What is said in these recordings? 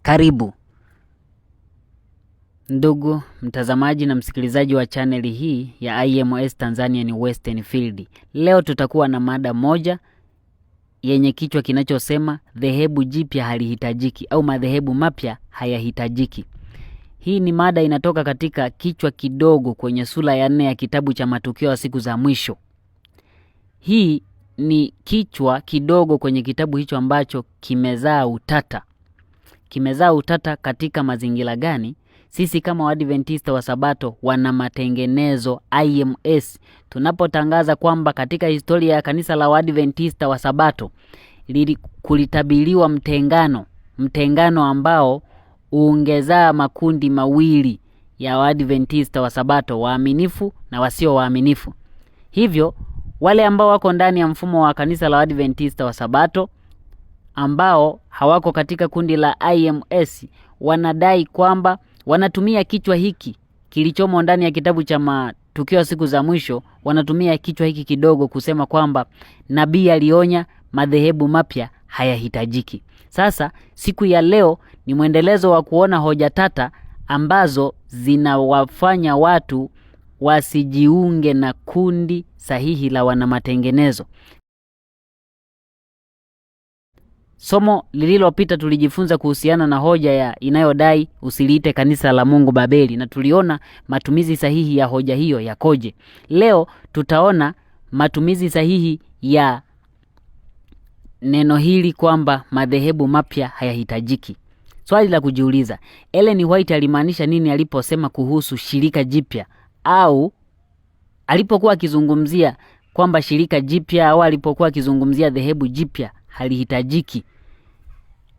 Karibu ndugu mtazamaji na msikilizaji wa chaneli hii ya IMS Tanzanian Western Field. Leo tutakuwa na mada moja yenye kichwa kinachosema dhehebu jipya halihitajiki au madhehebu mapya hayahitajiki. Hii ni mada inatoka katika kichwa kidogo kwenye sura ya 4 ya kitabu cha Matukio ya Siku za Mwisho. Hii ni kichwa kidogo kwenye kitabu hicho ambacho kimezaa utata. Kimezaa utata katika mazingira gani? Sisi kama Waadventista wa Sabato wana matengenezo IMS tunapotangaza kwamba katika historia ya kanisa la Waadventista wa Sabato kulitabiriwa mtengano ambao ungezaa makundi mawili ya Waadventista wa Sabato, waaminifu na wasio waaminifu. Hivyo wale ambao wako ndani ya mfumo wa kanisa la Waadventista wa Sabato ambao hawako katika kundi la IMS wanadai kwamba wanatumia kichwa hiki kilichomo ndani ya kitabu cha Matukio ya Siku za Mwisho, wanatumia kichwa hiki kidogo kusema kwamba nabii alionya madhehebu mapya hayahitajiki. Sasa siku ya leo ni mwendelezo wa kuona hoja tata ambazo zinawafanya watu wasijiunge na kundi sahihi la wana matengenezo. Somo lililopita tulijifunza kuhusiana na hoja ya inayodai usiliite kanisa la Mungu Babeli, na tuliona matumizi sahihi ya hoja hiyo yakoje. Leo tutaona matumizi sahihi ya neno hili kwamba madhehebu mapya hayahitajiki. Swali la kujiuliza, Ellen White alimaanisha nini aliposema kuhusu shirika jipya, au alipokuwa akizungumzia kwamba shirika jipya, au alipokuwa akizungumzia dhehebu jipya halihitajiki?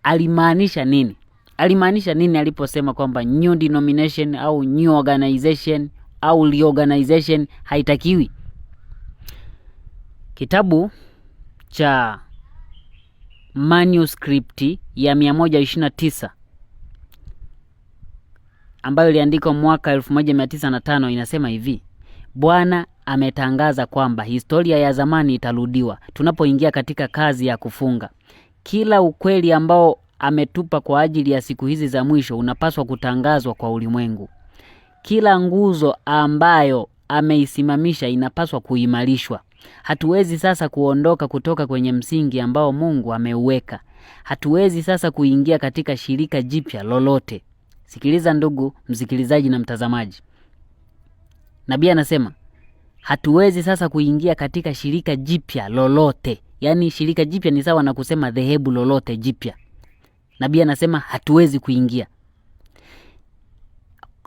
Alimaanisha nini? Alimaanisha nini aliposema kwamba new denomination au new organization au reorganization haitakiwi? Kitabu cha manuscript ya 129 ambayo iliandikwa mwaka 1905 inasema hivi: Bwana ametangaza kwamba historia ya zamani itarudiwa tunapoingia katika kazi ya kufunga. Kila ukweli ambao ametupa kwa ajili ya siku hizi za mwisho unapaswa kutangazwa kwa ulimwengu. Kila nguzo ambayo ameisimamisha inapaswa kuimarishwa. Hatuwezi sasa kuondoka kutoka kwenye msingi ambao Mungu ameuweka. Hatuwezi sasa kuingia katika shirika jipya lolote. Sikiliza ndugu msikilizaji na mtazamaji. Nabii anasema hatuwezi sasa kuingia katika shirika jipya lolote. Yaani shirika jipya ni sawa na kusema dhehebu lolote jipya. Nabii anasema hatuwezi kuingia.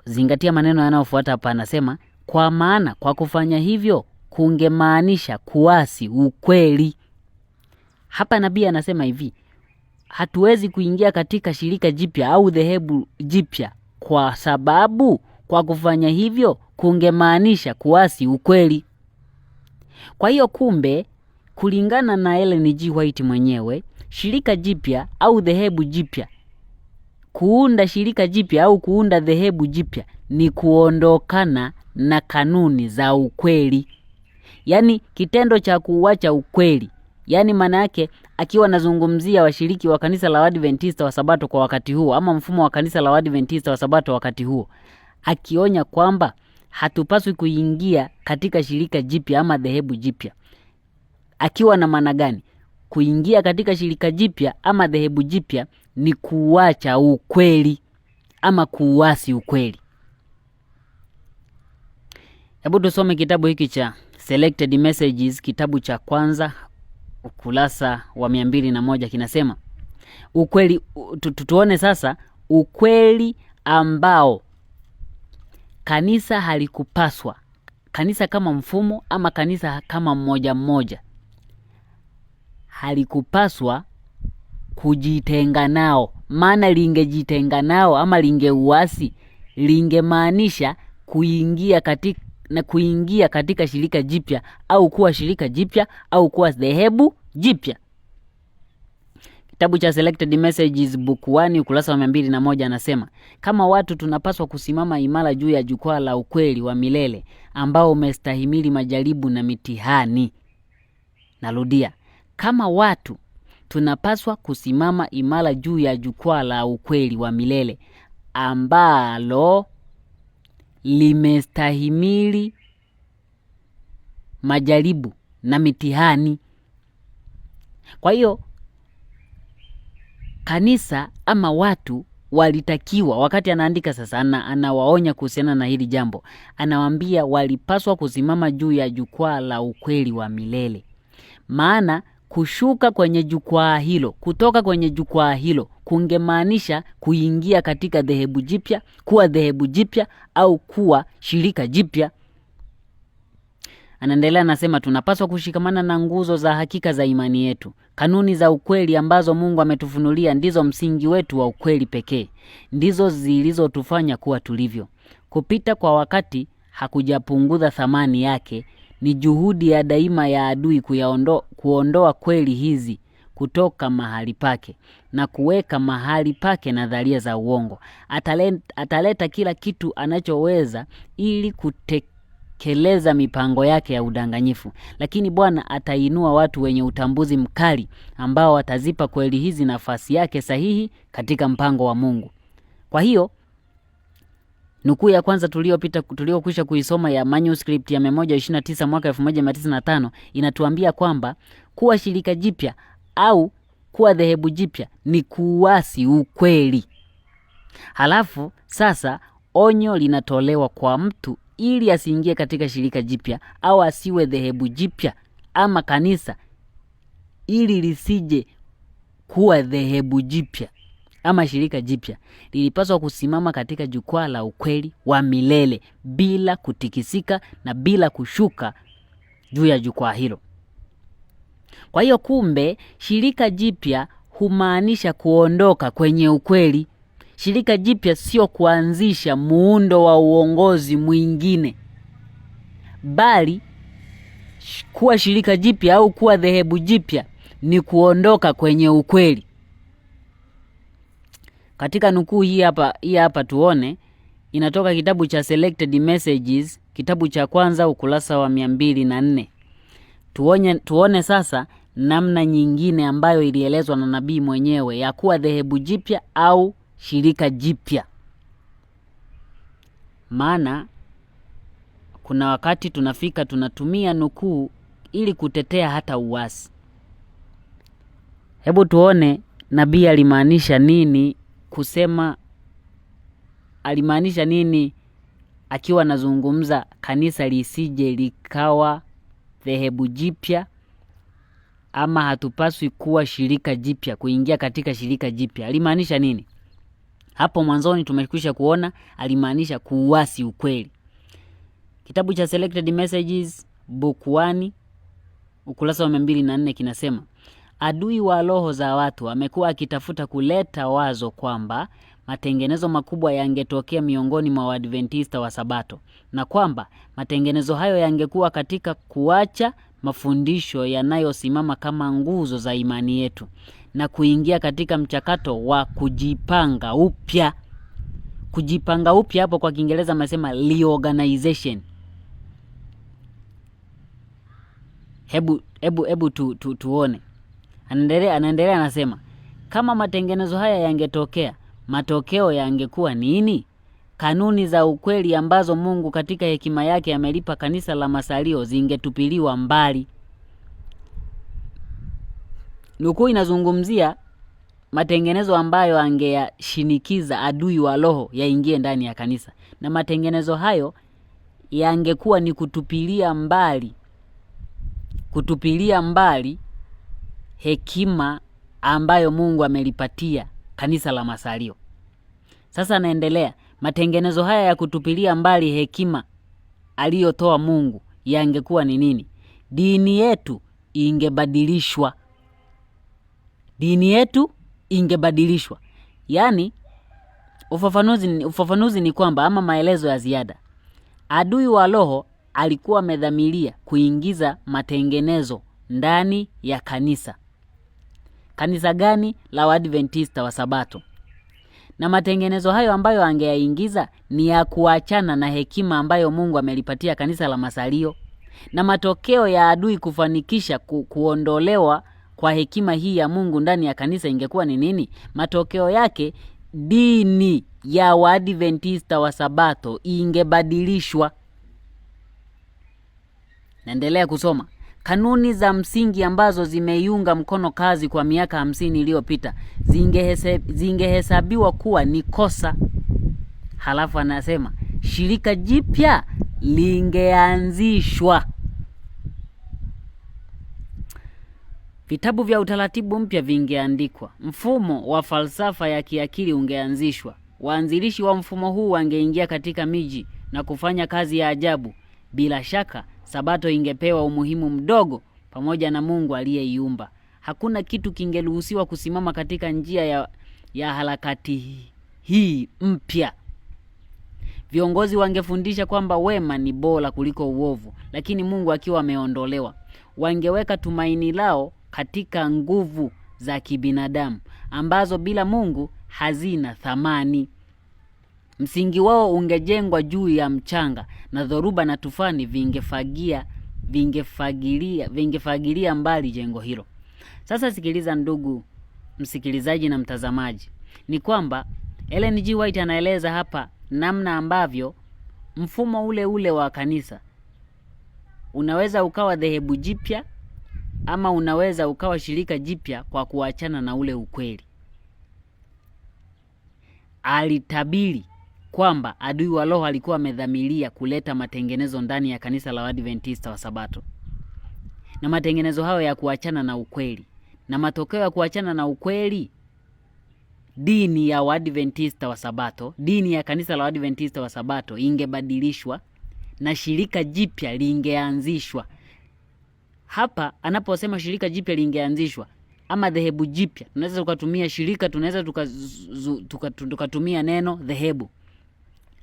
Zingatia maneno yanayofuata hapa. Anasema kwa maana kwa kufanya hivyo kungemaanisha kuasi ukweli. Hapa nabii anasema hivi, hatuwezi kuingia katika shirika jipya au dhehebu jipya kwa sababu kwa kufanya hivyo kungemaanisha kuasi ukweli. Kwa hiyo kumbe, kulingana na Ellen G. White mwenyewe, shirika jipya au dhehebu jipya, kuunda shirika jipya au kuunda dhehebu jipya ni kuondokana na kanuni za ukweli. Yaani kitendo cha kuacha ukweli. Yaani maana yake akiwa anazungumzia washiriki wa kanisa la Waadventista wa Sabato kwa wakati huo, ama mfumo wa kanisa la Waadventista wa Sabato wakati huo, akionya kwamba hatupaswi kuingia katika shirika jipya ama dhehebu jipya. Akiwa na maana gani? Kuingia katika shirika jipya ama dhehebu jipya ni kuacha ukweli ama kuasi ukweli. Hebu tusome kitabu hiki cha Selected Messages, kitabu cha kwanza, ukurasa wa 201. Kinasema ukweli. Tuone sasa ukweli ambao kanisa halikupaswa, kanisa kama mfumo ama kanisa kama mmoja halikupaswa kujitenga nao. Maana lingejitenga nao ama lingeuasi, lingemaanisha kuingia katika shirika jipya au kuwa shirika jipya au kuwa dhehebu jipya. Kitabu cha Selected Messages book 1 ukurasa wa 201 anasema, kama watu tunapaswa kusimama imara juu ya jukwaa la ukweli wa milele ambao umestahimili majaribu na mitihani. Narudia, kama watu tunapaswa kusimama imara juu ya jukwaa la ukweli wa milele ambalo limestahimili majaribu na mitihani. Kwa hiyo kanisa ama watu walitakiwa, wakati anaandika sasa, anawaonya kuhusiana na hili jambo. Anawaambia walipaswa kusimama juu ya jukwaa la ukweli wa milele. Maana kushuka kwenye jukwaa hilo, kutoka kwenye jukwaa hilo, kungemaanisha kuingia katika dhehebu jipya, kuwa dhehebu jipya au kuwa shirika jipya. Anaendelea anasema tunapaswa kushikamana na nguzo za hakika za imani yetu. Kanuni za ukweli ambazo Mungu ametufunulia ndizo msingi wetu wa ukweli pekee. Ndizo zilizotufanya kuwa tulivyo. Kupita kwa wakati hakujapunguza thamani yake. Ni juhudi ya daima ya adui kuondoa kweli hizi kutoka mahali pake na kuweka mahali pake nadharia za uongo. Ataleta kila kitu anachoweza ili kutekeleza mipango yake ya udanganyifu. Lakini Bwana atainua watu wenye utambuzi mkali ambao watazipa kweli hizi nafasi yake sahihi katika mpango wa Mungu. Kwa hiyo nukuu ya kwanza tuliokwisha kuisoma ya manuscript ya 129 mwaka 1905 inatuambia kwamba kuwa shirika jipya au kuwa dhehebu jipya ni kuasi ukweli. Halafu sasa onyo linatolewa kwa mtu ili asiingie katika shirika jipya au asiwe dhehebu jipya ama kanisa ili lisije kuwa dhehebu jipya ama shirika jipya. Lilipaswa kusimama katika jukwaa la ukweli wa milele bila kutikisika na bila kushuka juu ya jukwaa hilo. Kwa hiyo kumbe shirika jipya humaanisha kuondoka kwenye ukweli. Shirika jipya sio kuanzisha muundo wa uongozi mwingine, bali kuwa shirika jipya au kuwa dhehebu jipya ni kuondoka kwenye ukweli. Katika nukuu hii hapa tuone, inatoka kitabu cha Selected Messages, kitabu cha kwanza ukurasa wa 204. Tuone sasa namna nyingine ambayo ilielezwa na nabii mwenyewe ya kuwa dhehebu jipya au shirika jipya. Maana kuna wakati tunafika tunatumia nukuu ili kutetea hata uasi. Hebu tuone nabii alimaanisha nini alimaanisha nini akiwa anazungumza kanisa lisije likawa dhehebu jipya, ama hatupaswi kuwa shirika jipya, kuingia katika shirika jipya. Alimaanisha nini? Hapo mwanzoni tumekwisha kuona alimaanisha kuuasi ukweli. Kitabu cha Selected Messages book 1 ukurasa wa 204 kinasema, adui wa roho za watu amekuwa akitafuta kuleta wazo kwamba matengenezo makubwa yangetokea miongoni mwa Waadventista wa Sabato, na kwamba matengenezo hayo yangekuwa katika kuacha mafundisho yanayosimama kama nguzo za imani yetu na kuingia katika mchakato wa kujipanga upya. Kujipanga upya hapo kwa Kiingereza amesema reorganization. Hebu tuone. Anaendelea anasema, kama matengenezo haya yangetokea, matokeo yangekuwa nini? Kanuni za ukweli ambazo Mungu katika hekima yake amelipa kanisa la masalio zingetupiliwa mbali. Nukuu inazungumzia matengenezo ambayo angeyashinikiza adui wa roho yaingie ndani ya kanisa, na matengenezo hayo yangekuwa ni kutupilia mbali hekima ambayo Mungu amelipatia kanisa la masalio. Sasa anaendelea, matengenezo haya ya kutupilia mbali hekima aliyotoa Mungu yangekuwa ni nini? Dini yetu ingebadilishwa. Yaani ufafanuzi ni kwamba, ama maelezo ya ziada, adui wa roho alikuwa amedhamiria kuingiza matengenezo ndani ya kanisa. Kanisa gani? La Waadventista wa Sabato. Na matengenezo hayo ambayo angeyaingiza ni ya kuachana na hekima ambayo Mungu amelipatia kanisa la masalio. Na matokeo ya adui kufanikisha kwa hekima hii ya Mungu ndani ya kanisa ingekuwa ni nini? Matokeo yake dini ya Waadventista wa Sabato ingebadilishwa. Naendelea kusoma. Kanuni za msingi ambazo zimeiunga mkono kazi kwa miaka 50 iliyopita zingehesabiwa kuwa ni kosa. Halafu anasema shirika jipya lingeanzishwa. Vitabu vya utaratibu mpya vingeandikwa. Mfumo wa falsafa ya kiakili ungeanzishwa. Waanzilishi wa mfumo huu wangeingia katika miji na kufanya kazi ya ajabu. Bila shaka Sabato ingepewa umuhimu mdogo pamoja na Mungu aliyeiumba. Hakuna kitu kingeruhusiwa kusimama katika njia ya harakati hii mpya. Viongozi wangefundisha kwamba wema ni bora kuliko uovu, lakini Mungu akiwa ameondolewa. Wangeweka tumaini lao katika nguvu za kibinadamu ambazo bila Mungu hazina thamani. Msingi wao ungejengwa juu ya mchanga na dhoruba na tufani vingefagilia mbali jengo hilo. Sasa sikiliza ndugu msikilizaji na mtazamaji. Ni kwamba Ellen G. White anaeleza hapa namna ambavyo mfumo ule ule wa kanisa unaweza ukawa dhehebu jipya ama unaweza ukawa shirika jipya kwa kuachana na ule ukweli. Alitabiri kwamba adui wa roho alikuwa amedhamiria kuleta matengenezo ndani ya kanisa la Waadventista wa Sabato. Na matengenezo hayo ya kuachana na ukweli. Na matokeo ya kuachana na ukweli, dini ya Waadventista wa Sabato, dini ya kanisa la Waadventista wa Sabato ingebadilishwa na shirika jipya lingeanzishwa. Hapa anaposema shirika jipya lingeanzishwa ama dhehebu jipya, tunaweza tukatumia shirika, tunaweza tukatumia neno dhehebu.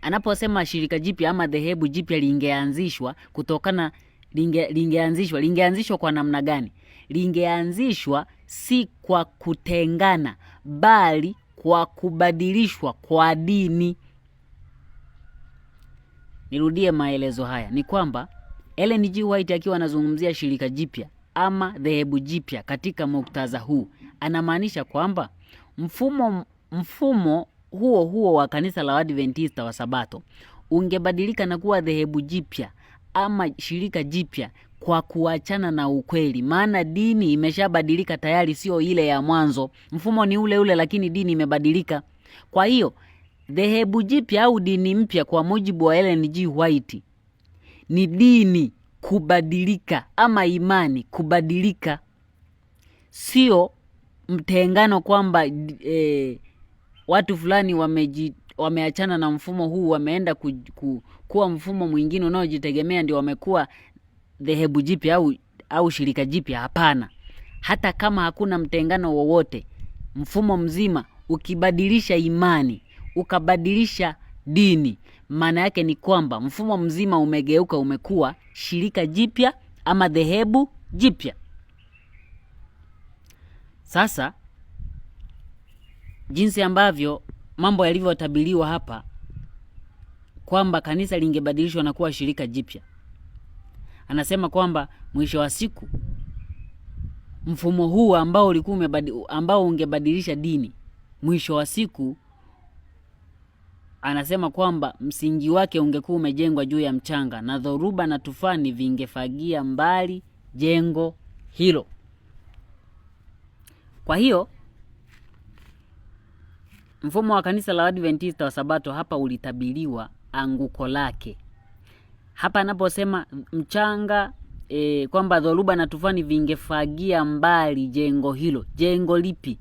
Anaposema shirika jipya ama dhehebu jipya lingeanzishwa, kutokana lingeanzishwa kwa namna gani? Lingeanzishwa si kwa kutengana, bali kwa kubadilishwa kwa dini. Nirudie maelezo haya. Ni kwamba Ellen G. White akiwa anazungumzia shirika jipya ama dhehebu jipya katika muktadha huu, anamaanisha kwamba mfumo huo wa kanisa la Waadventista wa Sabato ungebadilika na kuwa dhehebu jipya ama shirika jipya kwa kuachana na ukweli. Maana dini imeshabadilika tayari, sio ile ya mwanzo. Mfumo ni ule ule lakini dini imebadilika. Kwa hiyo dhehebu jipya au dini mpya kwa mujibu wa Ellen G. White ni dini kubadilika ama imani kubadilika, sio mtengano kwamba watu fulani wameachana na mfumo huu, wameenda kuwa mfumo mwingine unaojitegemea ndio wamekuwa dhehebu jipya au shirika jipya. Hapana. Hata kama hakuna mtengano wowote, mfumo mzima ukibadilisha imani, ukabadilisha dini, maana yake ni kwamba mfumo mzima umegeuka, umekuwa shirika jipya ama dhehebu jipya. Sasa jinsi ambavyo mambo yalivyotabiriwa hapa kwamba kanisa lingebadilishwa na kuwa shirika jipya, anasema kwamba mwisho wa siku mfumo huu ambao ungebadilisha dini, mwisho wa siku anasema kwamba msingi wake ungekuwa umejengwa juu ya mchanga na dhoruba na tufani vingefagia mbali jengo hilo. Kwa hiyo mfumo wa kanisa la Adventista wa Sabato hapa ulitabiriwa anguko lake. Hapa anaposema mchanga kwamba dhoruba na tufani vingefagia mbali jengo hilo. Jengo lipi?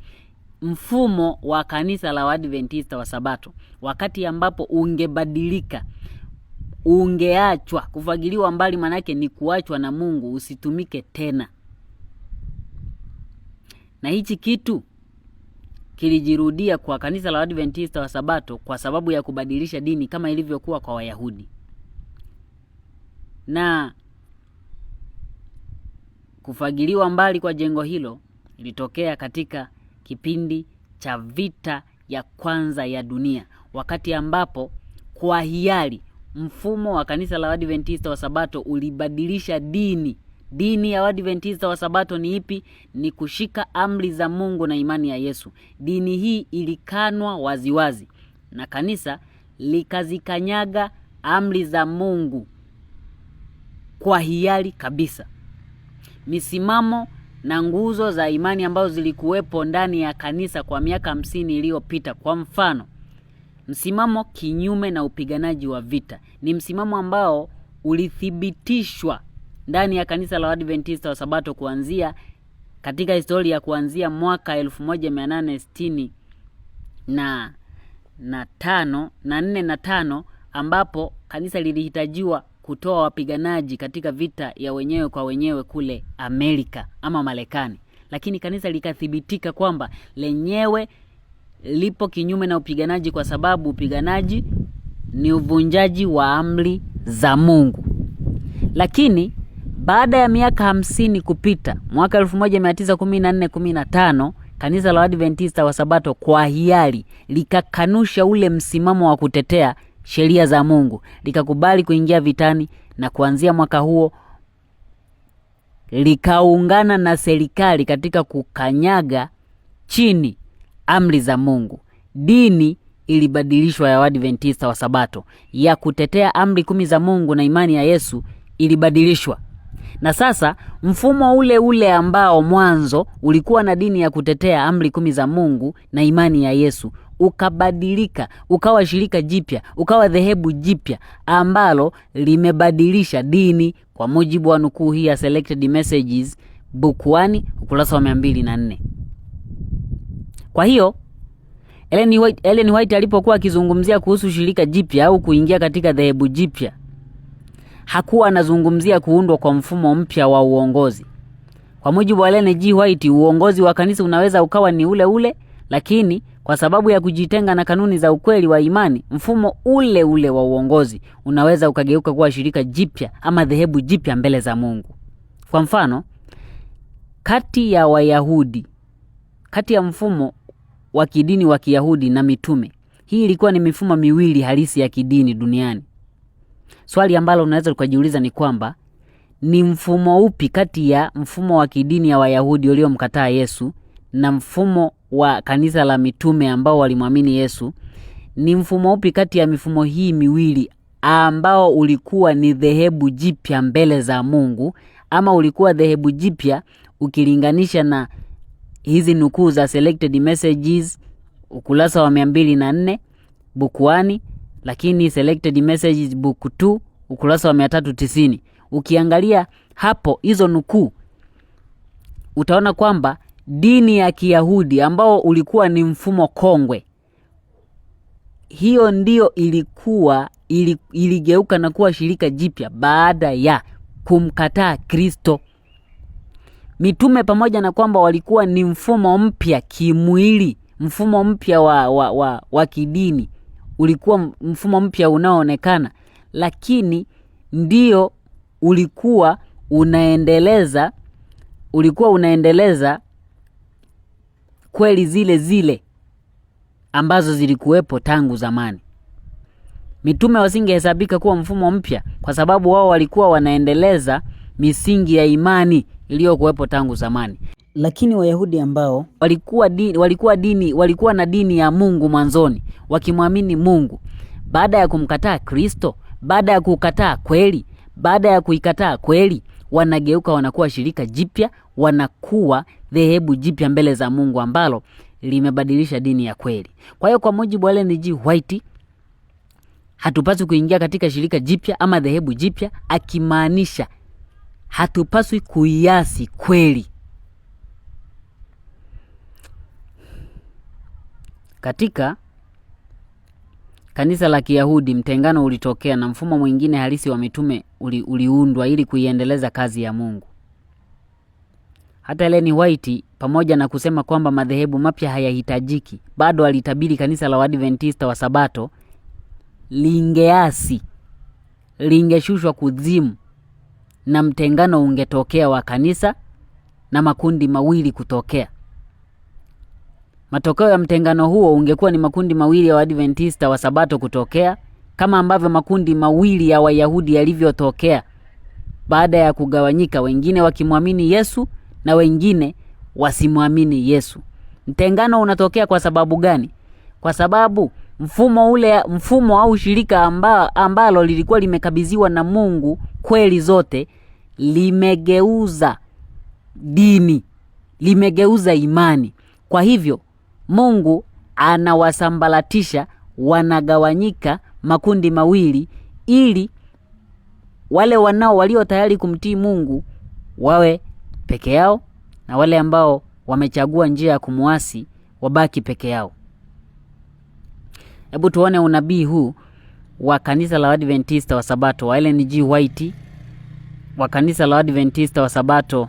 Mfumo wa kanisa la Adventista wa Sabato. Wakati ambapo ungebadilika, ungeachwa. Kufagiliwa mbali manake ni kuachwa na Mungu, usitumike tena. Na hichi kitu kilijirudia kwa kanisa la Adventista wa Sabato kwa sababu ya kubadilisha dini kama ilivyokuwa kwa Wayahudi. Na kufagiliwa mbali kwa jengo hilo ilitokea katika kipindi cha vita ya kwanza ya dunia, wakati ambapo kwa hiari mfumo wa kanisa la Adventista wa Sabato ulibadilisha dini Dini ya Waadventista wa Sabato ni ipi? Ni kushika amri za Mungu na imani ya Yesu. Dini hii ilikanwa waziwazi na kanisa likazikanyaga amri za Mungu kwa hiari kabisa. Misimamo na nguzo za imani ambazo zilikuwepo ndani ya kanisa kwa miaka 50 iliyopita, kwa mfano, msimamo kinyume na upiganaji wa vita, ni msimamo ambao ulithibitishwa ndani ya kanisa la Waadventista wa Sabato kuanzia katika historia kuanzia mwaka 1860 na 4 ambapo kanisa lilihitajiwa kutoa wapiganaji katika vita ya wenyewe kwa wenyewe kule Amerika ama Marekani, lakini kanisa likathibitika kwamba lenyewe lipo kinyume na upiganaji, kwa sababu upiganaji ni uvunjaji wa amri za Mungu. Lakini baada ya miaka 50 kupita, mwaka 1914-15, kanisa la Waadventista wa Sabato kwa hiari likakanusha ule msimamo wa kutetea sheria za Mungu, likakubali kuingia vitani, na kuanzia mwaka huo likaungana na serikali katika kukanyaga chini amri za Mungu. Dini ilibadilishwa ya Waadventista wa Sabato ya kutetea amri 10 za Mungu na imani ya Yesu ilibadilishwa. Na sasa mfumo ule ule ambao mwanzo ulikuwa na dini ya kutetea amri 10 za Mungu na imani ya Yesu ukabadilika, ukawa shirika jipya, ukawa dhehebu jipya ambalo limebadilisha dini, kwa mujibu wa nukuu hii ya Selected Messages book 1 ukurasa wa 204. Kwa hiyo Ellen White alipokuwa akizungumzia kuhusu shirika jipya au kuingia katika dhehebu jipya, hakuwa anazungumzia kuundwa kwa mfumo mpya wa uongozi. Kwa mujibu wa Ellen G. White, uongozi wa kanisa unaweza ukawa ni ule ule, lakini kwa sababu ya kujitenga na kanuni za ukweli wa imani, mfumo ule ule wa uongozi unaweza ukageuka kuwa shirika jipya ama dhehebu jipya mbele za Mungu. Kwa mfano, kati ya mfumo wa kidini wa Kiyahudi na mitume, hii ilikuwa ni mifumo miwili halisi ya kidini duniani. Swali ambalo unaweza kujiuliza ni kwamba ni mfumo upi kati ya mfumo wa kidini ya Wayahudi waliomkataa Yesu na mfumo wa kanisa la mitume ambao walimwamini Yesu? Ni mfumo upi kati ya mifumo hii miwili ambao ulikuwa ni dhehebu jipya mbele za Mungu, ama ulikuwa dhehebu jipya ukilinganisha na hizi nukuu za Selected Messages ukurasa wa 204 book 1, lakini Selected Messages book 2 ukurasa wa 390. Ukiangalia hapo hizo nukuu, utaona kwamba dini ya Kiyahudi ambao ulikuwa ni mfumo kongwe, hiyo ndio iligeuka na kuwa shirika jipya baada ya kumkataa Kristo. Mitume pamoja na kwamba walikuwa ni mfumo mpya kimwili, mfumo mpya wa kidini, ulikuwa mfumo mpya unaoonekana, lakini ndio ulikuwa unaendeleza kweli zile ambazo zilikuwepo tangu zamani. Mitume wasingehesabika kuwa mfumo mpya kwa sababu wao walikuwa wanaendeleza misingi ya imani iliyokuwepo tangu zamani. Lakini Wayahudi ambao walikuwa na dini ya Mungu mwanzoni, wakimwamini Mungu, baada ya kumkataa Kristo, baada ya kukataa kweli, baada ya kuikataa kweli, wanageuka wanakuwa shirika jipya, wanakuwa dhehebu jipya mbele za Mungu ambalo limebadilisha dini ya kweli. Kwa hiyo kwa mujibu wa Ellen G. White, hatupaswi kuingia katika shirika jipya ama dhehebu jipya, akimaanisha hatupaswi kuiasi kweli. Katika kanisa la Kiyahudi mtengano ulitokea na mfumo mwingine halisi wa mitume uliundwa ili kuiendeleza kazi ya Mungu. Hata Ellen White, pamoja na kusema kwamba madhehebu mapya hayahitajiki, bado alitabiri kanisa la Waadventista wa Sabato lingeshushwa kuzimu na mtengano ungetokea wa kanisa na makundi mawili kutokea. Matokeo ya mtengano huo ungekuwa ni makundi mawili ya Waadventista wa Sabato kutokea, kama ambavyo makundi mawili ya Wayahudi yalivyotokea baada ya kugawanyika, wengine wakimwamini Yesu na wengine wasimwamini Yesu. Mtengano unatokea kwa sababu gani? Kwa sababu mfumo au shirika ambalo lilikuwa limekabidhiwa na Mungu kweli zote limegeuza dini, limegeuza imani. Kwa hivyo Mungu anawasambalatisha, wanagawanyika makundi mawili, ili wale walio tayari kumtii Mungu wawe peke yao na wale ambao wamechagua njia ya kumuasi wabaki peke yao. Hebu tuone unabii huu wa kanisa la Adventista wa Sabato wa Ellen G. White, wa kanisa la Adventista wa Sabato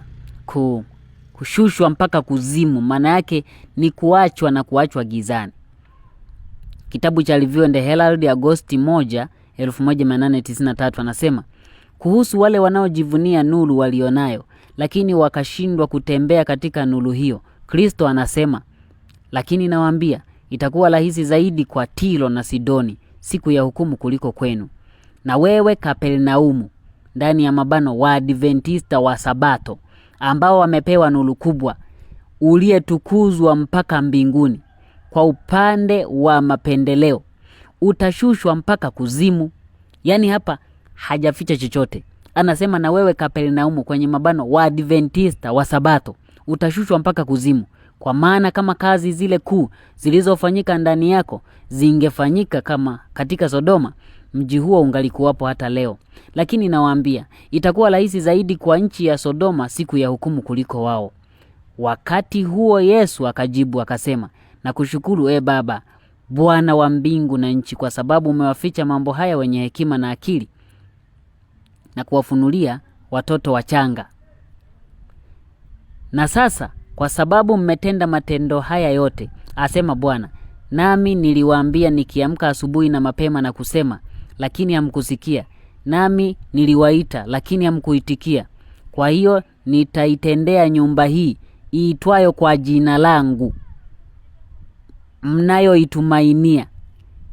kushushwa mpaka kuzimu. Maana yake ni kuachwa na kuachwa gizani. Kitabu cha Review and Herald Agosti 1, 1893 anasema kuhusu wale wanaojivunia nuru walionayo lakini wakashindwa kutembea katika nuru hiyo. Kristo anasema, lakini nawaambia itakuwa rahisi zaidi kwa Tiro na Sidoni siku ya hukumu kuliko kwenu. Na wewe Kapernaumu, ndani ya mabano wa Adventista wa Sabato, ambao wamepewa nuru kubwa, uliyetukuzwa mpaka mbinguni, kwa upande wa mapendeleo utashushwa mpaka kuzimu. Yani hapa hajaficha chochote. Anasema na wewe Kapernaumu, kwenye mabano wa Adventista wa Sabato, utashushwa mpaka kuzimu. Kwa maana kama kazi zile kuu zilizofanyika ndani yako zingefanyika kama katika Sodoma, mji huo ungalikuwapo hata leo. Lakini nawaambia itakuwa rahisi zaidi kwa nchi ya Sodoma siku ya hukumu kuliko wao. Wakati huo Yesu akajibu akasema, nakushukuru Baba, Bwana wa mbingu na nchi, kwa sababu umewaficha mambo haya wenye hekima na akili na kuwafunulia watoto wachanga. Na sasa kwa sababu mmetenda matendo haya yote, asema Bwana, nami niliwaambia nikiamka asubuhi na mapema na kusema, lakini hamkusikia. Nami niliwaita, lakini hamkuitikia. Kwa hiyo nitaitendea nyumba hii iitwayo kwa jina langu, mnayoitumainia,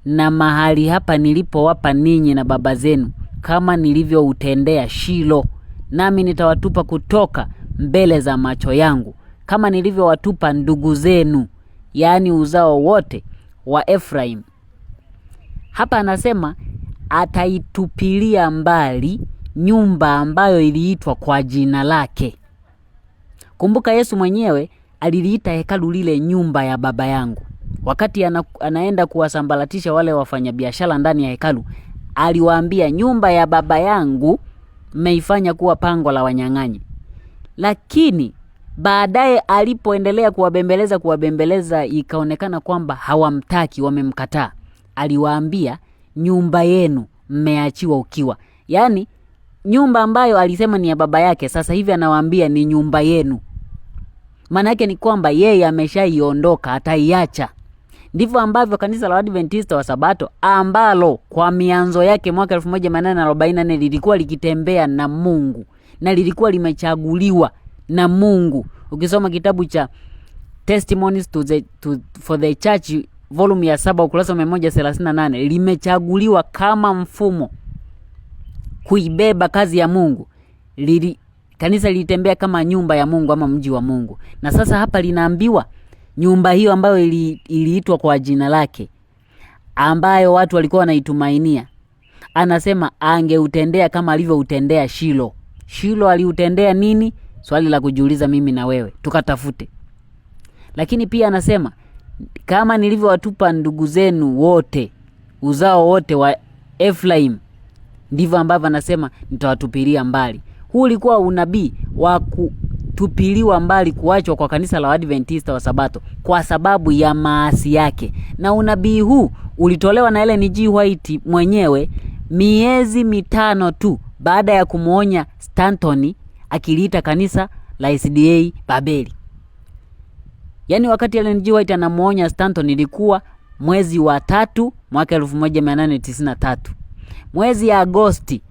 na mahali hapa nilipowapa ninyi na baba zenu, kama nilivyoutendea Shilo. Nami nitawatupa kutoka mbele za macho yangu, kama nilivyowatupa ndugu zenu, yaani uzao wote wa Efraim. Hapa anasema ataitupilia mbali nyumba ambayo iliitwa kwa jina lake. Kumbuka Yesu mwenyewe aliliita hekalu lile nyumba ya baba yangu. Wakati anaenda kuwasambalatisha wale wafanyabiashara ndani ya hekalu, aliwaambia nyumba ya baba yangu mmeifanya kuwa pango la wanyang'anyi. Lakini baadaye alipoendelea kuwabembeleza ikaonekana kwamba hawamtaki, wamemkataa. Aliwaambia nyumba yenu mmeachiwa ukiwa. Yaani nyumba ambayo alisema ni ya baba yake, sasa hivi anawaambia ni nyumba yenu. Maana yake ni kwamba yeye ameshaiondoka, ataiacha. Ndivyo ambavyo kanisa la Adventista wa Sabato, ambalo kwa mianzo yake mwaka 1844 lilikuwa likitembea na Mungu na lilikuwa limechaguliwa na Mungu. Ukisoma kitabu cha Testimonies for the Church volume ya 7 ukurasa 138, limechaguliwa kama mfumo kuibeba kazi ya Mungu. Kanisa lilitembea kama nyumba ya Mungu ama mji wa Mungu. Na sasa hapa linaambiwa nyumba hiyo ambayo iliitwa kwa jina lake, ambayo watu walikuwa wanaitumainia, anasema angeutendea kama alivyoutendea Shilo. Shilo aliutendea nini? Swali la kujiuliza mimi na wewe, tukatafute. Lakini pia anasema kama nilivyowatupa ndugu zenu wote, uzao wote wa Efraim, ndivyo ambavyo anasema nitawatupilia mbali. Huu ulikuwa unabii wa kutupiliwa mbali, kuachwa kwa kanisa la Adventista wa Sabato kwa sababu ya maasi yake. Na unabii huu ulitolewa na Ellen G. White mwenyewe miezi 5 tu baada ya kumuonya Stanton akiliita kanisa la SDA Babeli. Yaani wakati Ellen G. White anamuonya Stanton ilikuwa mwezi wa 3 mwaka 1893. Mwezi ya Agosti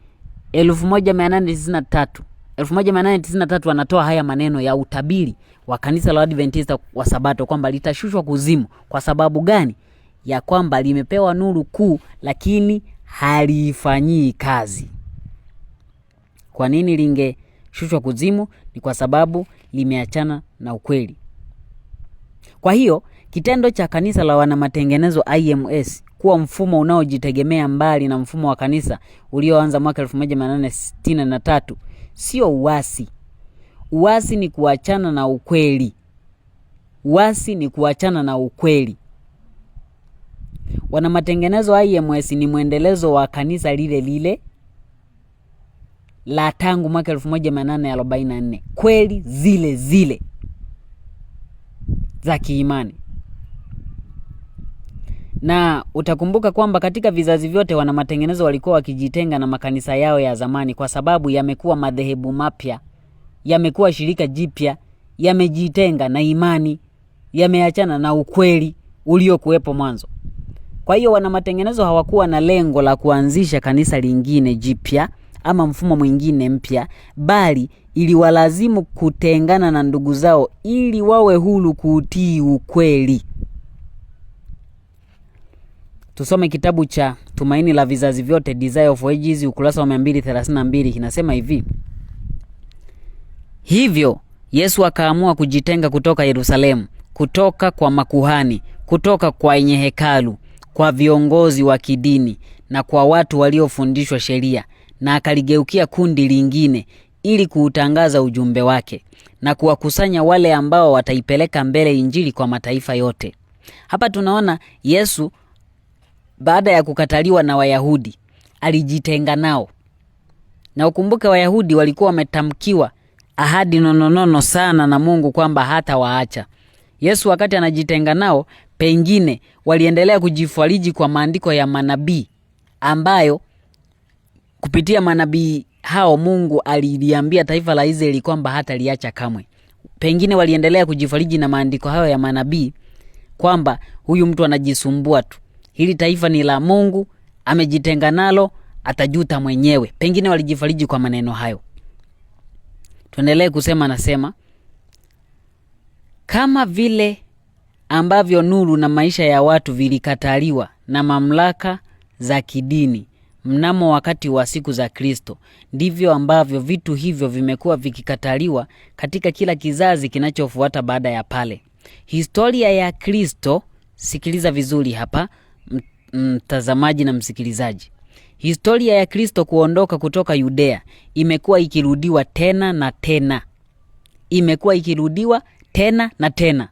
1893 anatoa haya maneno ya utabiri wa kanisa la Adventista wa Sabato kwamba litashushwa kuzimu. Kwa sababu gani? Ya kwamba limepewa nuru kuu lakini halifanyii kazi. Kwa nini lingeshushwa kuzimu? Ni kwa sababu limeachana na ukweli. Kwa hiyo kitendo cha kanisa la wanamatengenezo IMS kuwa mfumo unaojitegemea mbali na mfumo wa kanisa ulioanza mwaka 1863 sio uasi. Uasi ni kuachana na ukweli. Uasi ni kuachana na ukweli. Wanamatengenezo IMS ni mwendelezo wa kanisa lile lile la tangu mwaka 1844. Kweli zile zile za kiimani. Na utakumbuka kwamba katika vizazi vyote wanamatengenezo walikuwa wakijitenga na makanisa yao ya zamani kwa sababu yamekuwa madhehebu mapya, yamekuwa shirika jipya, yamejitenga na imani, yameachana na ukweli uliokuwepo mwanzo. Kwa hiyo wanamatengenezo hawakuwa na lengo la kuanzisha kanisa lingine jipya ama mfumo mwingine mpya, bali iliwalazimu kutengana na ndugu zao ili wawe huru kuutii ukweli. Tusome kitabu cha Tumaini la Vizazi Vyote, Desire of Ages, ukurasa wa 232. Kinasema hivi: hivyo Yesu akaamua kujitenga kutoka Yerusalemu, kutoka kwa makuhani, kutoka kwa wenye hekalu, kwa viongozi wa kidini na kwa watu waliofundishwa sheria, na akaligeukia kundi lingine ili kuutangaza ujumbe wake na kuwakusanya wale ambao wataipeleka mbele injili kwa mataifa yote. Hapa tunaona Yesu baada ya kukataliwa na Wayahudi alijitenga nao. Na ukumbuke Wayahudi walikuwa wametamkiwa ahadi nononono sana na Mungu kwamba hata waacha. Yesu wakati anajitenga nao, pengine waliendelea kujifariji kwa maandiko ya manabii ambayo kupitia manabii hao Mungu aliliambia taifa la Israeli kwamba hata liacha kamwe. Pengine waliendelea kujifariji na maandiko hayo ya manabii kwamba huyu mtu anajisumbua tu. Hili taifa ni la Mungu, amejitenga nalo, atajuta mwenyewe. Pengine walijifariji kwa maneno hayo. Tuendelee kusema, nasema kama vile ambavyo nuru na maisha ya watu vilikataliwa na mamlaka za kidini mnamo wakati wa siku za Kristo, ndivyo ambavyo vitu hivyo vimekuwa vikikataliwa katika kila kizazi kinachofuata baada ya pale. Historia ya Kristo, sikiliza vizuri hapa mtazamaji na msikilizaji. Historia ya Kristo kuondoka kutoka Yudea imekuwa ikirudiwa tena na tena. Imekuwa ikirudiwa tena na tena.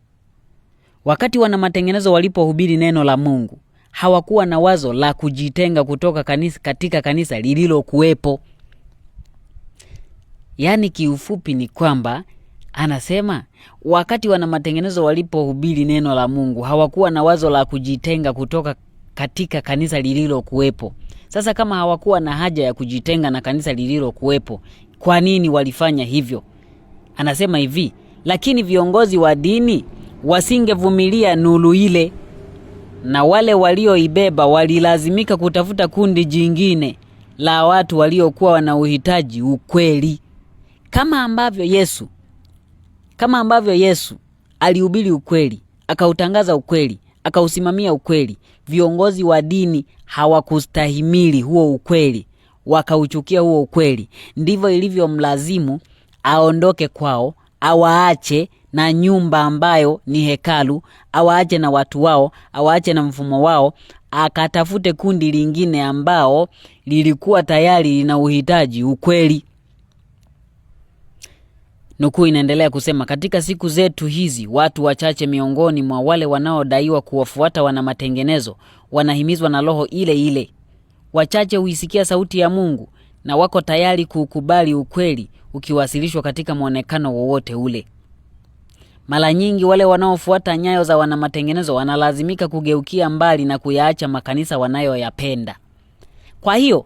Wakati wanamatengenezo walipohubiri neno la Mungu, hawakuwa na wazo la kujitenga kutoka katika kanisa lililokuwepo. Yaani kiufupi ni kwamba anasema wakati wanamatengenezo walipohubiri neno la Mungu, hawakuwa na wazo la kujitenga kutoka katika kanisa lililokuwepo. Sasa kama hawakuwa na haja ya kujitenga na kanisa lililokuwepo, kwa nini walifanya hivyo? Anasema hivi: lakini viongozi wa dini wasingevumilia nuru ile, na wale walioibeba walilazimika kutafuta kundi jingine la watu waliokuwa wana uhitaji ukweli. Kama ambavyo Yesu alihubiri ukweli, akautangaza ukweli, akausimamia ukweli, viongozi wa dini hawakustahimili huo ukweli, wakauchukia huo ukweli. Ndivyo ilivyo mlazimu aondoke kwao, awaache na nyumba ambayo ni hekalu, awaache na watu wao, awaache na mfumo wao, akatafute kundi lingine ambao lilikuwa tayari lina uhitaji ukweli. Nukuu inaendelea kusema, katika siku zetu hizi watu wachache miongoni mwa wale wanaodaiwa kuwafuata wanamatengenezo wanahimizwa na roho ile ile. Wachache huisikia sauti ya Mungu na wako tayari kukubali ukweli ukiwasilishwa katika muonekano wowote ule. Mara nyingi wale wanaofuata nyayo za wanamatengenezo wanalazimika kugeukia mbali na kuyaacha makanisa wanayoyapenda. Kwa hiyo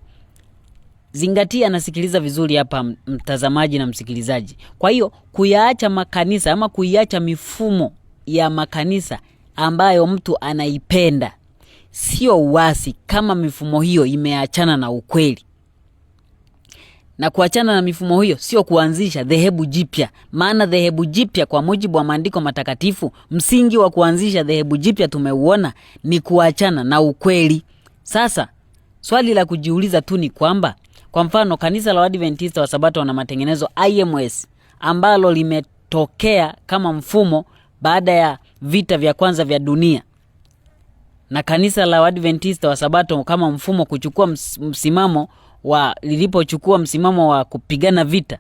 zingatia na sikiliza vizuri hapa mtazamaji na msikilizaji. Kwa hiyo kuyaacha makanisa ama kuiacha mifumo ya makanisa ambayo mtu anaipenda sio uasi kama mifumo hiyo imeachana na ukweli. Na kuachana na mifumo hiyo sio kuanzisha dhehebu jipya. Maana dhehebu jipya kwa mujibu wa maandiko matakatifu, msingi wa kuanzisha dhehebu jipya tumeuona ni kuachana na ukweli. Sasa swali la kujiuliza tu ni kwamba Kwa mfano kanisa la Waadventista wa Sabato wana matengenezo IMS ambalo limetokea kama mfumo baada ya vita vya kwanza vya dunia. Na kanisa la Waadventista wa Sabato kama mfumo kuchukua msimamo lilipochukua msimamo wa kupigana vita.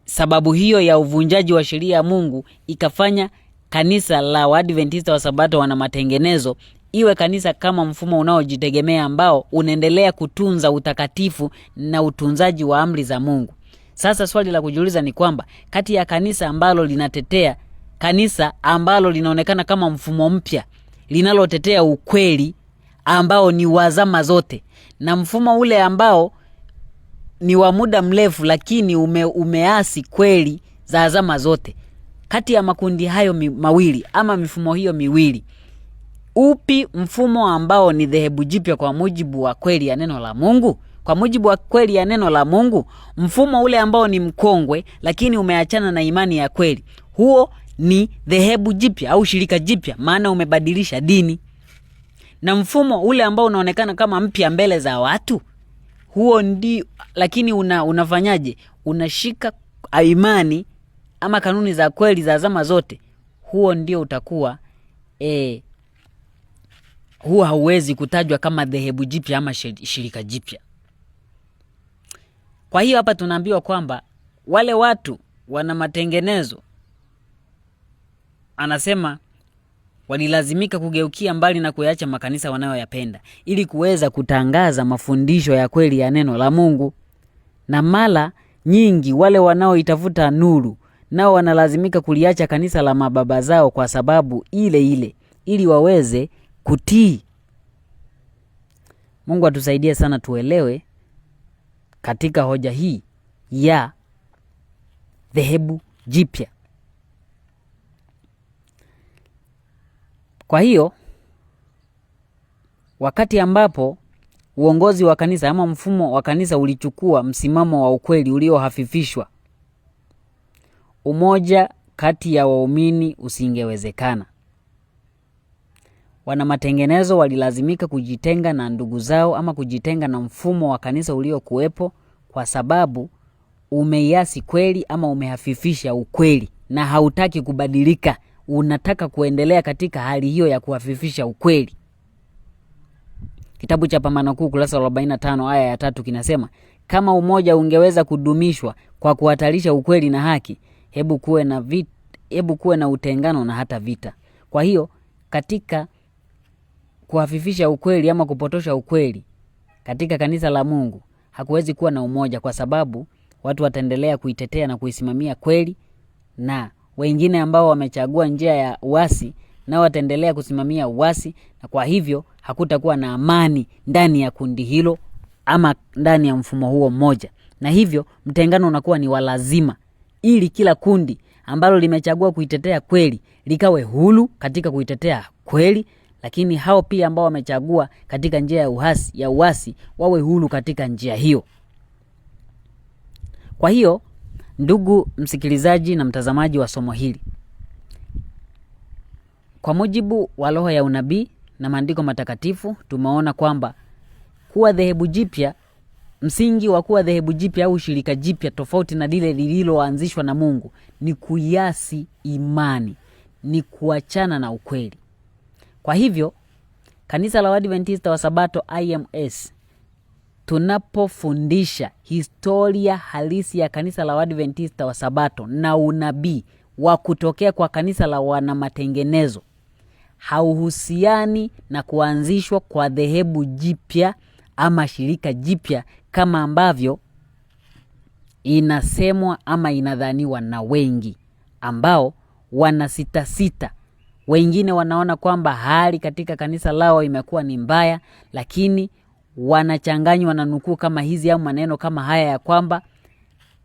Sababu hiyo ya uvunjaji wa sheria ya Mungu ikafanya kanisa la Waadventista wa Sabato wana matengenezo iwe kanisa kama mfumo unaojitegemea ambao unaendelea kutunza utakatifu na utunzaji wa amri za Mungu. Sasa swali la kujiuliza ni kwamba kati ya kanisa ambalo linatetea, kanisa ambalo linaonekana kama mfumo mpya linalotetea ukweli ambao ni wa zama zote, na mfumo ule ambao ni wa muda mrefu lakini umeasi kweli za zama zote, kati ya makundi hayo mawili ama mifumo hiyo miwili, upi mfumo ambao ni dhehebu jipya kwa mujibu wa kweli ya neno la Mungu? Kwa mujibu wa kweli ya neno la Mungu, mfumo ule ambao ni mkongwe lakini umeachana na imani ya kweli, huo ni dhehebu jipya au shirika jipya, maana umebadilisha dini. Na mfumo ule ambao unaonekana kama mpya mbele za watu, huo ndio, lakini unafanyaje? Unashika imani ama kanuni za kweli za zama zote, huo ndio utakuwa huwa hauwezi kutajwa kama dhehebu jipya ama shirika jipya. Kwa hiyo hapa tunaambiwa kwamba wale watu wana matengenezo, anasema walilazimika kugeukia mbali na kuacha makanisa wanayoyapenda ili kuweza kutangaza mafundisho ya kweli ya neno la Mungu. Na mara nyingi wale wanaoitafuta nuru nao wanalazimika kuliacha kanisa la mababa zao kwa sababu ile ile ili waweze kutii. Mungu atusaidie sana tuelewe katika hoja hii ya dhehebu jipya. Kwa hiyo wakati ambapo uongozi wa kanisa ama mfumo wa kanisa ulichukua msimamo wa ukweli uliohafifishwa, umoja kati ya waumini usingewezekana. Wana matengenezo walilazimika kujitenga na ndugu zao ama kujitenga na mfumo wa kanisa uliokuwepo kwa sababu umeiasi kweli ama umehafifisha ukweli na hautaki kubadilika, unataka kuendelea katika hali hiyo ya kuhafifisha ukweli. Kitabu cha Pambano Kuu kurasa 45 aya ya 3 kinasema, kama umoja ungeweza kudumishwa kwa kuhatarisha ukweli na haki, hebu kuwe na utengano na hata vita. Kwa hiyo katika kuhafifisha ukweli ama kupotosha ukweli katika kanisa la Mungu hakuwezi kuwa na umoja, kwa sababu watu wataendelea kuitetea na kuisimamia kweli, na wengine ambao wamechagua njia ya uasi na wataendelea kusimamia uasi, na kwa hivyo hakutakuwa na amani ndani ya kundi hilo ama ndani ya mfumo huo mmoja. Na hivyo mtengano unakuwa ni walazima ili kila kundi ambalo limechagua kuitetea kweli likawe huru katika kuitetea kweli, lakini hao pia ambao wamechagua katika njia ya uasi wawe huru katika njia hiyo. Kwa hiyo ndugu msikilizaji na mtazamaji wa somo hili, kwa mujibu wa roho ya unabii na maandiko matakatifu, tumeona kwamba kuwa dhehebu jipya, msingi wa kuwa dhehebu jipya au shirika jipya tofauti na lile lililoanzishwa na Mungu ni kuiasi imani, ni kuachana na ukweli. Kwa hivyo kanisa la Waadventista wa Sabato IMS, tunapofundisha historia halisi ya kanisa la Waadventista wa Sabato na unabii wa kutokea kwa kanisa la wana matengenezo, hauhusiani na kuanzishwa kwa dhehebu jipya ama shirika jipya kama ambavyo inasemwa ama inadhaniwa na wengi ambao wanasita. Wengine wanaona kwamba hali katika kanisa lao imekuwa ni mbaya, lakini wanachanganywa na nukuu kama hizi au maneno kama haya ya kwamba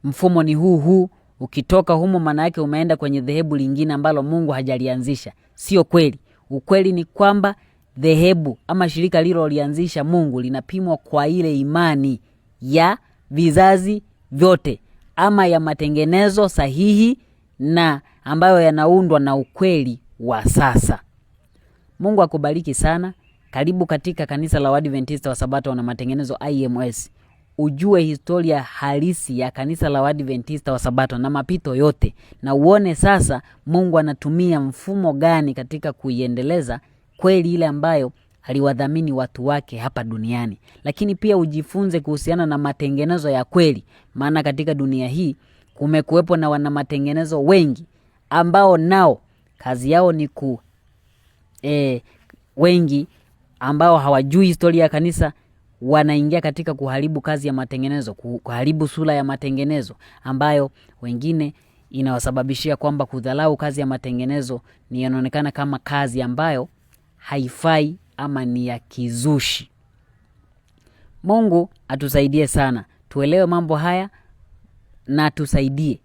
mfumo ni huu, ukitoka humo maana yake umeenda kwenye dhehebu lingine ambalo Mungu hajalianzisha. Sio kweli. Ukweli ni kwamba dhehebu ama shirika lililolianzisha Mungu linapimwa kwa ile imani ya vizazi vyote ama ya matengenezo sahihi na ambayo yanaundwa na ukweli wa sasa. Mungu akubariki sana. Karibu katika kanisa la Waadventista wa Sabato na matengenezo IMS. ujue historia halisi ya kanisa la Waadventista wa Sabato na mapito yote, na uone sasa Mungu anatumia mfumo gani katika kuiendeleza kweli ile ambayo aliwadhamini watu wake hapa duniani. Lakini pia ujifunze kuhusiana na matengenezo ya kweli, maana katika dunia hii kumekuwepo na wana matengenezo wengi ambao nao kazi yao ni wengi ambao hawajui historia ya kanisa wanaingia katika kuharibu kazi ya matengenezo, kuharibu sura ya matengenezo, ambayo wengine inawasababishia kwamba kudhalau kazi ya matengenezo ni inaonekana kama kazi ambayo haifai ama ni ya kizushi. Mungu atusaidie sana tuelewe mambo haya na tusaidie.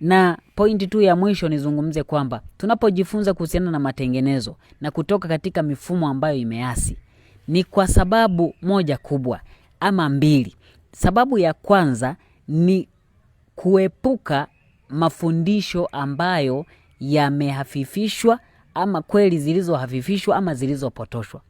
Na pointi tu ya mwisho nizungumze kwamba tunapojifunza kuhusiana na matengenezo na kutoka katika mifumo ambayo imeasi, ni kwa sababu moja kubwa ama mbili. Sababu ya kwanza ni kuepuka mafundisho ambayo yamehafifishwa ama kweli zilizohafifishwa ama zilizopotoshwa.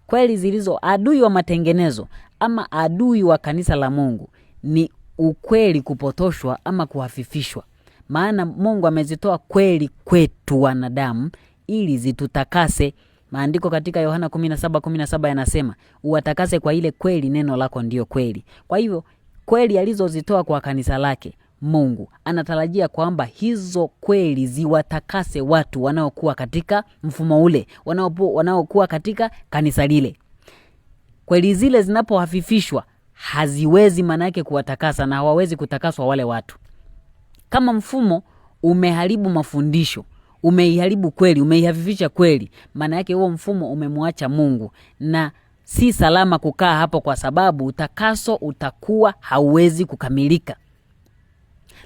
Kweli zilizo adui wa matengenezo ama adui wa kanisa la Mungu ni ukweli kupotoshwa ama kuhafifishwa. Maana Mungu amezitoa kweli kwetu wanadamu ili zitutakase. Maandiko katika Yohana 17:17 yanasema, uwatakase kwa ile kweli, neno lako ndio kweli. Kwa hivyo kweli alizozitoa kwa kanisa lake, Mungu anatarajia kwamba hizo kweli ziwatakase watu wanaokuwa katika mfumo ule, wanaokuwa katika kanisa lile. Kweli zile zinapohafifishwa haziwezi manake kuwatakasa, na hawawezi kutakaswa wale watu. Kama mfumo umeharibu mafundisho, umeiharibu kweli, umeihafifisha kweli, maana yake huo mfumo umemwacha Mungu, na si salama kukaa hapo, kwa sababu utakaso utakuwa hauwezi kukamilika.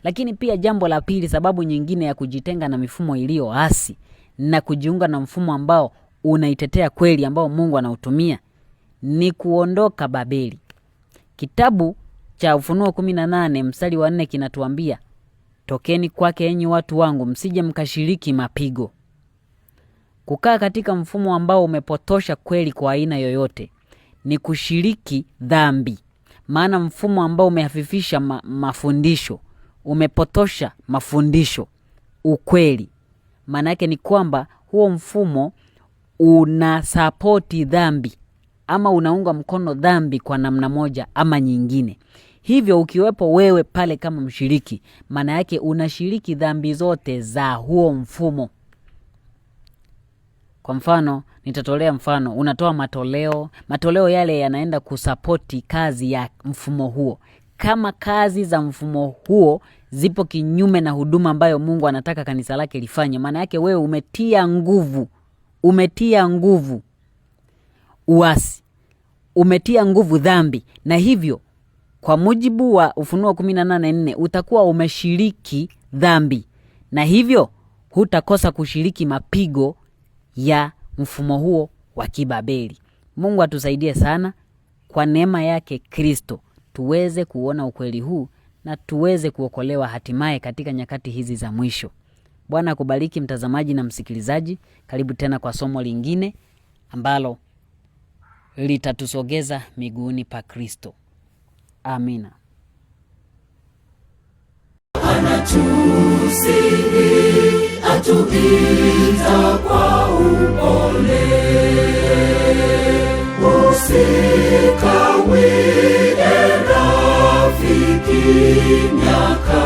Lakini pia jambo la pili, sababu nyingine ya kujitenga na mifumo iliyoasi na kujiunga na mfumo ambao unaitetea kweli ambao Mungu anautumia, ni kuondoka Babeli. Kitabu cha Ufunuo 18 mstari wa 4 kinatuambia, tokeni kwake enyi watu wangu, msije mkashiriki mapigo. Kukaa katika mfumo ambao umepotosha kweli kwa aina yoyote ni kushiriki dhambi. Maana mfumo ambao umehafifisha mafundisho, umepotosha mafundisho, ukweli, maana yake ni kwamba huo mfumo unasapoti dhambi ama unaunga mkono dhambi kwa namna moja ama nyingine. Hivyo ukiwepo wewe pale kama mshiriki, maana yake unashiriki dhambi zote za huo mfumo. Kwa mfano, nitatolea mfano, unatoa matoleo yale yanaenda kusapoti kazi ya mfumo huo. Kama kazi za mfumo huo zipo kinyume na huduma ambayo Mungu anataka kanisa lake lifanye, maana yake wewe umetia nguvu uasi, umetia nguvu dhambi, na hivyo kwa mujibu wa Ufunuo 18:4 utakuwa umeshiriki dhambi, na hivyo hutakosa kushiriki mapigo ya mfumo huo wa kibabeli. Mungu atusaidie sana kwa neema yake Kristo tuweze kuona ukweli huu na tuweze kuokolewa hatimaye katika nyakati hizi za mwisho. Bwana akubariki mtazamaji na msikilizaji. Karibu tena kwa somo lingine ambalo litatusogeza miguuni pa Kristo. Amina. Anatusihi, atuita kwa upole, usikawie rafiki, miaka